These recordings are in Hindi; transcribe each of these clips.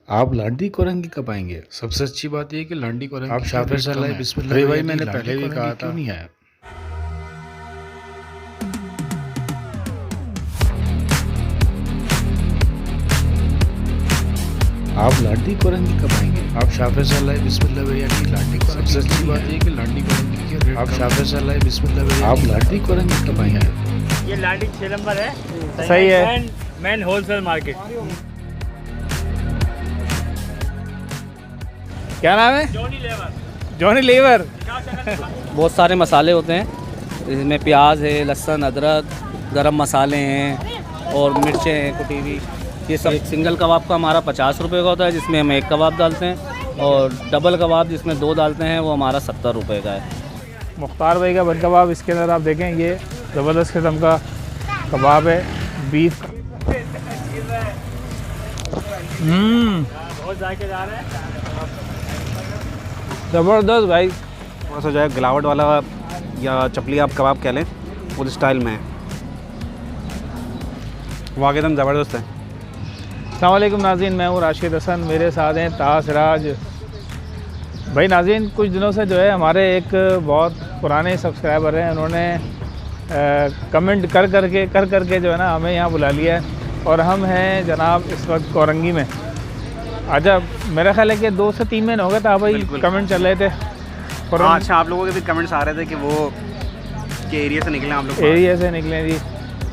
आप लांडी कोरंगी कब आएंगे? सबसे अच्छी बात यह कि लांडी कोरंगी आप शाफिर सल्लल्लाहु अलैहि वसल्लम। अरे भाई मैंने पहले भी कहा था क्यों नहीं आया? आप लांडी कोरंगी कब आएंगे? आप शाफिर सल्लल्लाहु अलैहि वसल्लम बिरयानी लांडी कोरंगी। सबसे अच्छी बात यह कि लांडी कोरंगी के रेट आप शाफिर सल्लल्लाहु अलैहि वसल्लम आप लांडी कोरंगी कब आएंगे? ये लांडी 6 नंबर है। सही है। Main wholesale market. क्या नाम है? जॉनी लीवर। बहुत सारे मसाले होते हैं, इसमें प्याज है, लहसुन, अदरक, गरम मसाले हैं और मिर्चें हैं कुटी हुई। ये सब एक सिंगल कबाब का हमारा 50 रुपये का होता है, जिसमें हम एक कबाब डालते हैं, और डबल कबाब जिसमें 2 डालते हैं वो हमारा 70 रुपये का है। मुख्तार भाई का बन कबाब, इसके अंदर आप देखें ये ज़बरदस्त किस्म का कबाब है बीफ का। बहुत जायकेदार है। ज़बरदस्त भाई। थोड़ा सा जो है गिलावट वाला या चपली आप कबाब कह लें, उस स्टाइल में है, वाकई एकदम ज़बरदस्त है। अस्सलाम वालेकुम नाज़रीन, मैं हूँ राशिद हसन, मेरे साथ हैं ताज राज भाई। नाज़रीन, कुछ दिनों से जो है हमारे एक बहुत पुराने सब्सक्राइबर हैं, उन्होंने कमेंट कर करके जो है ना हमें यहाँ बुला लिया है, और हम हैं जनाब इस वक्त कोरंगी में। अच्छा, मेरा ख्याल है कि 2 से 3 महीने हो गए था भाई कमेंट चल रहे थे। अच्छा, आप लोगों के भी कमेंट्स आ रहे थे कि वो के एरिया से निकले, आप लोग एरिया से निकले जी।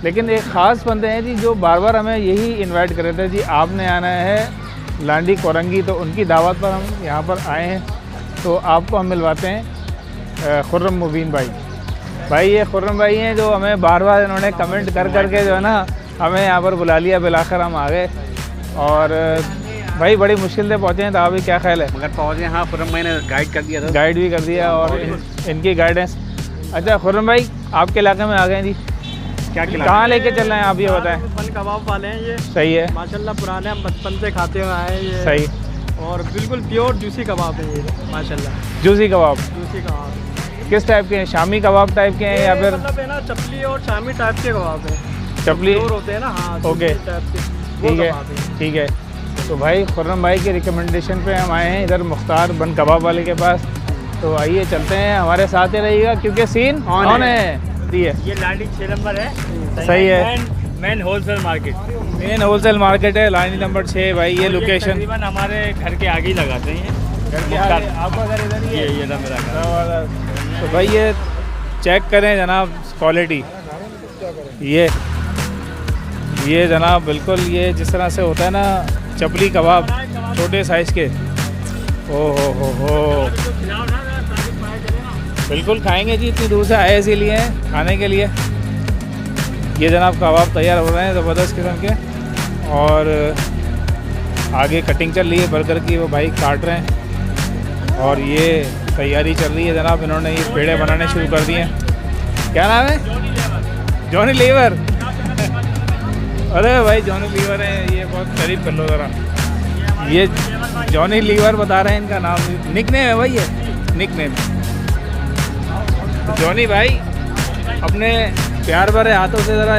लेकिन एक ख़ास बंदे हैं जी जो बार बार हमें यही इनवाइट कर रहे थे जी, आपने आना है लांडी कोरंगी। तो उनकी दावत पर हम यहाँ पर आए हैं, तो आपको हम मिलवाते हैं खुर्रम मुबीन भाई। ये खुर्रम भाई हैं जो हमें बार बार इन्होंने कमेंट कर करके जो है ना हमें यहाँ पर बुला लिया। बिलाखिर हम आ गए, और भाई बड़ी मुश्किल से पहुँचे हैं। तो अभी क्या ख्याल है? मगर पहुँचे, हाँ, खुर्रम भाई ने गाइड कर दिया था, गाइड भी कर दिया, और इनकी गाइडेंस। अच्छा खुर्रम भाई, आपके इलाके में आ गए जी, क्या खिला कहाँ लेके चल रहे हैं आप ये बताएं? बन कबाब वाले हैं ये। सही है माशाल्लाह, पुराने हम बचपन से खाते हुए आए हैं ये। सही। और बिल्कुल प्योर जूसी कबाब है ये, माशाल्लाह। जूसी कबाब जूसी कबाब किस टाइप के हैं? शामी कबाब टाइप के हैं या फिर मतलब है ना चपली और शामी टाइप के कबाब हैं। चपली? प्योर होते हैं ना, हाँ। ओके, ठीक है ठीक है। तो भाई खुर्रम भाई के रिकमेंडेशन पे हम आए हैं इधर मुख्तार बन कबाब वाले के पास। तो आइए चलते हैं, हमारे साथ ही रहिएगा क्योंकि सीन ऑन है। ये लांडी 6 नंबर है। सही है। Main wholesale market. Main wholesale market है, लाइन नंबर 6 भाई। ये लोकेशन तकरीबन हमारे घर के आगे ही लगाते हैं। घर के आगे, आपका घर इधर ही है? ये ना मेरा घर। तो भाई ये चेक करें जनाब क्वालिटी। ये जनाब बिल्कुल ये जिस तरह से होता है ना चपली कबाब छोटे साइज़ के। हो बिल्कुल खाएंगे जी, इतनी दूर से आए इसीलिए खाने के लिए। ये जनाब कबाब तैयार हो रहे हैं ज़बरदस्त किस्म के, और आगे कटिंग चल रही है बर्गर की, वो भाई काट रहे हैं, और ये तैयारी चल रही है जनाब। इन्होंने ये पेड़े बनाने शुरू कर दिए हैं। क्या नाम है? जॉनी लीवर। अरे भाई जॉनी लीवर है, ये बहुत करीब कर लो ज़रा। ये जॉनी लीवर बता रहे हैं इनका नाम, निकनेम है भाई, ये निकनेम। जॉनी भाई अपने प्यार भरे हाथों से ज़रा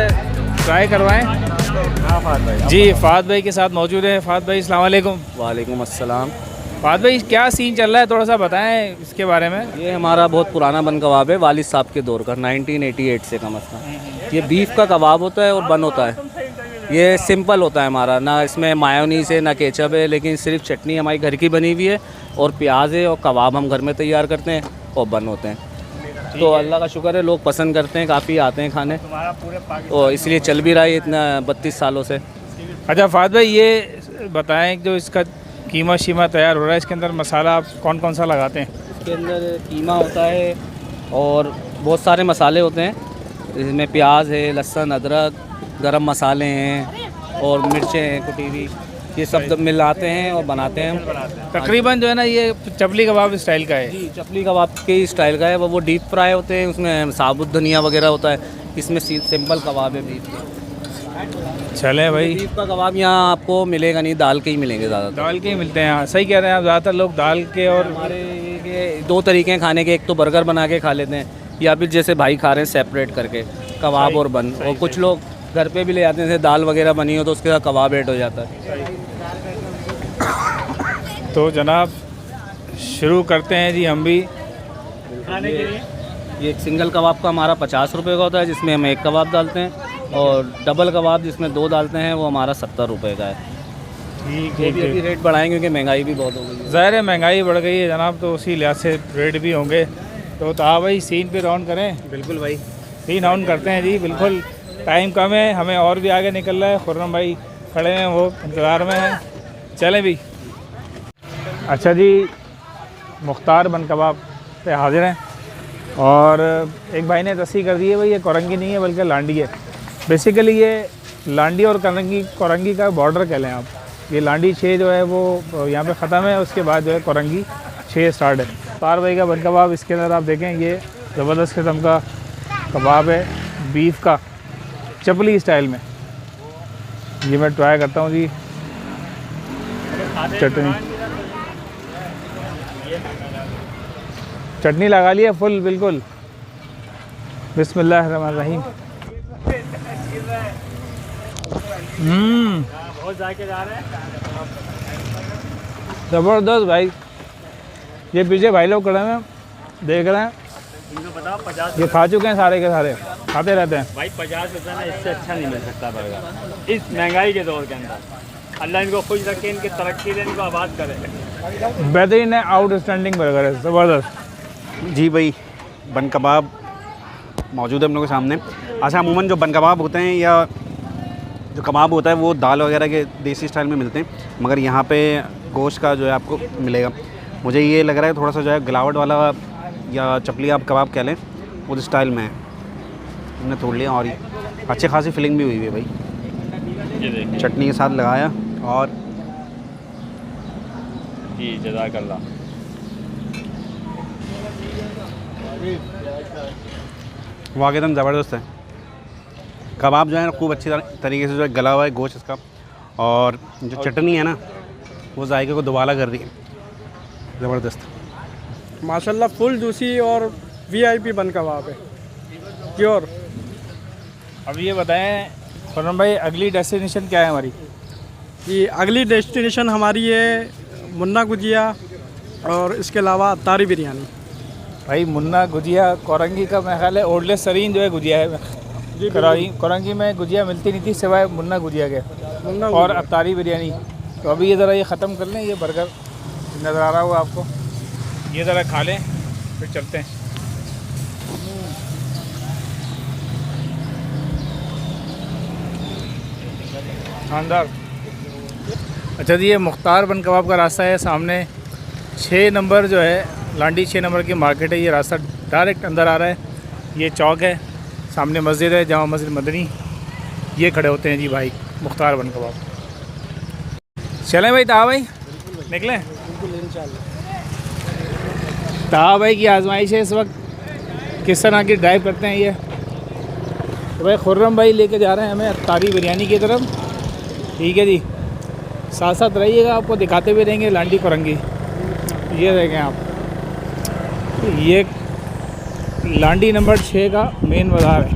ट्राई करवाएं। हाँ फाद भाई जी, फाद भाई के साथ मौजूद है। फाद भाई अस्सलाम वालेकुम। वालेकुम अस्सलाम। फाद भाई क्या सीन चल रहा है, थोड़ा सा बताएं इसके बारे में। ये हमारा बहुत पुराना बन कबाब है, वालिद साहब के दौर का, 1988 से का मसला। ये बीफ का कबाब होता है और बन होता है। ये सिंपल होता है हमारा, ना इसमें मायोनीस है ना केचप है, लेकिन सिर्फ चटनी हमारी घर की बनी हुई है, और प्याज है, और कबाब हम घर में तैयार करते हैं और बन होते हैं। तो अल्लाह का शुक्र है, लोग पसंद करते हैं, काफ़ी आते हैं खाने, और इसलिए चल भी रहा है इतना 32 सालों से। अच्छा फाद भाई, ये बताएं जो इसका कीमा शीमा तैयार हो रहा है, इसके अंदर मसाला आप कौन कौन सा लगाते हैं? इसके अंदर कीमा होता है और बहुत सारे मसाले होते हैं, इसमें प्याज है, लहसुन, अदरक, गरम मसाले हैं और मिर्चें हैं कुटी हुई। ये सब मिलाते हैं और बनाते हैं हम। तकरीबन जो है ना ये चपली कबाब स्टाइल का है जी, चपली कबाब के स्टाइल का है। वो डीप फ्राई होते हैं, उसमें साबुत धनिया वगैरह होता है, इसमें सिंपल कबाब है बीफ का। चले भाई, बीफ का कबाब यहाँ आपको मिलेगा नहीं, दाल के ही मिलेंगे ज़्यादातर। दाल के ही मिलते हैं। हाँ सही कह रहे हैं आप, ज़्यादातर लोग दाल के। और हमारे ये 2 तरीके हैं खाने के, एक तो बर्गर बना के खा लेते हैं, या फिर जैसे भाई खा रहे हैं सेपरेट करके कबाब और बन। और कुछ लोग घर पे भी ले जाते हैं, जैसे दाल वगैरह बनी हो तो उसके साथ कबाब ऐड हो जाता है। तो जनाब शुरू करते हैं जी हम भी। ये एक सिंगल कबाब का हमारा 50 रुपये का होता है, जिसमें हम एक कबाब डालते हैं, और डबल कबाब जिसमें 2 डालते हैं वो हमारा 70 रुपये का है। ठीक ये भी अभी रेट बढ़ाएंगे क्योंकि महंगाई भी बहुत हो गई है। ज़ाहिर है महंगाई बढ़ गई है जनाब, तो उसी लिहाज से रेट भी होंगे। तो हाँ भाई सीन पे राउंड करें। बिल्कुल भाई, सीन राउंड करते हैं जी, बिल्कुल टाइम कम है, हमें और भी आगे निकलना है। खुर्रम भाई खड़े हैं, वो इंतज़ार में हैं, चलें भी। अच्छा जी, मुख्तार बन कबाब पे हाजिर हैं और एक भाई ने तस्सीह कर दी है भाई ये कोरंगी नहीं है बल्कि लांडी है। बेसिकली ये लांडी और कोरंगी का बॉर्डर कह लें आप। ये लांडी 6 जो है वो यहाँ पे ख़त्म है, उसके बाद जो है कोरंगी 6 स्टार्ट है। मुख्तार भाई का बन कबाब, इसके अंदर आप देखें ये ज़बरदस्त किस्म का कबाब है, बीफ का चपली स्टाइल में। ये मैं ट्राई करता हूँ जी। चटनी लगा लिया फुल बिल्कुल। बिस्मिल्लाहिर्रहमानिर्रहीम। ज़बरदस्त भाई। ये पीछे भाई लोग खड़े हैं देख रहे हैं, ये खा चुके हैं सारे के सारे, खाते रहते हैं भाई 50 रुपये में इससे अच्छा नहीं मिल सकता बर्गर इस महंगाई के दौर के अंदर। अल्लाह इनको खुश रखे, इनकी तरक्की दे, इनको आबाद करे। बेहतरीन है, आउटस्टैंडिंग बर्गर है, ज़बरदस्त। जी भाई, बन कबाब मौजूद है हम लोगों के सामने। अच्छा, अमूमन जो बन कबाब होते हैं या जो कबाब होता है वो दाल वगैरह के देसी स्टाइल में मिलते हैं, मगर यहाँ पे गोश्त का जो है आपको मिलेगा। मुझे ये लग रहा है थोड़ा सा जो है गिलावट वाला या चपली आप कबाब कह लें, उस स्टाइल में है। हमने तोड़ लिया और अच्छी खासी फिलिंग भी हुई है भाई, चटनी के साथ लगाया और जी जज़ाकल्लाह। वाक़ई एकदम ज़बरदस्त है। कबाब जो है ना खूब अच्छी तरीके से जो है गला हुआ है गोश्त इसका, और जो चटनी है ना वो जायके को दोबारा कर रही है, ज़बरदस्त। माशाल्लाह फुल जूसी और VIP बन कबाब है, प्योर। अब ये बताएं खुर्रम भाई अगली डेस्टिनेशन क्या है हमारी? ये अगली डेस्टिनेशन हमारी है मुन्ना गुजिया और इसके अलावा अत्तारी बिरयानी। भाई मुन्ना गुजिया कोरंगी का मेरा ख्याल है ओल्डेस्ट सरीन जो है गुजिया है जी। कोरंगी में गुजिया मिलती नहीं थी सिवाय मुन्ना गुजिया के और अत्तारी बिरयानी। तो अभी ये ज़रा ये ख़त्म कर लें, ये बर्गर नज़र आ रहा होगा आपको, ये ज़रा खा लें फिर चलते हैं। शानदार। अच्छा जी, ये मुख्तार बन कबाब का रास्ता है सामने 6 नंबर जो है लांडी 6 नंबर की मार्केट है। ये रास्ता डायरेक्ट अंदर आ रहा है, ये चौक है, सामने मस्जिद है जामा मस्जिद मदनी। ये खड़े होते हैं जी भाई मुख्तार बन कबाब। चलें भाई, ता भाई निकलें। ता भाई की आजमाइश है इस वक्त, किस तरह की ड्राइव करते हैं ये। तो भाई खुर्रम भाई लेके जा रहे हैं हमें अत्तारी बिरयानी की तरफ। ठीक है जी, साथ साथ रहिएगा, आपको दिखाते भी रहेंगे लांडी कोरंगी। ये देखें आप, ये लांडी नंबर 6 का मेन बाज़ार है।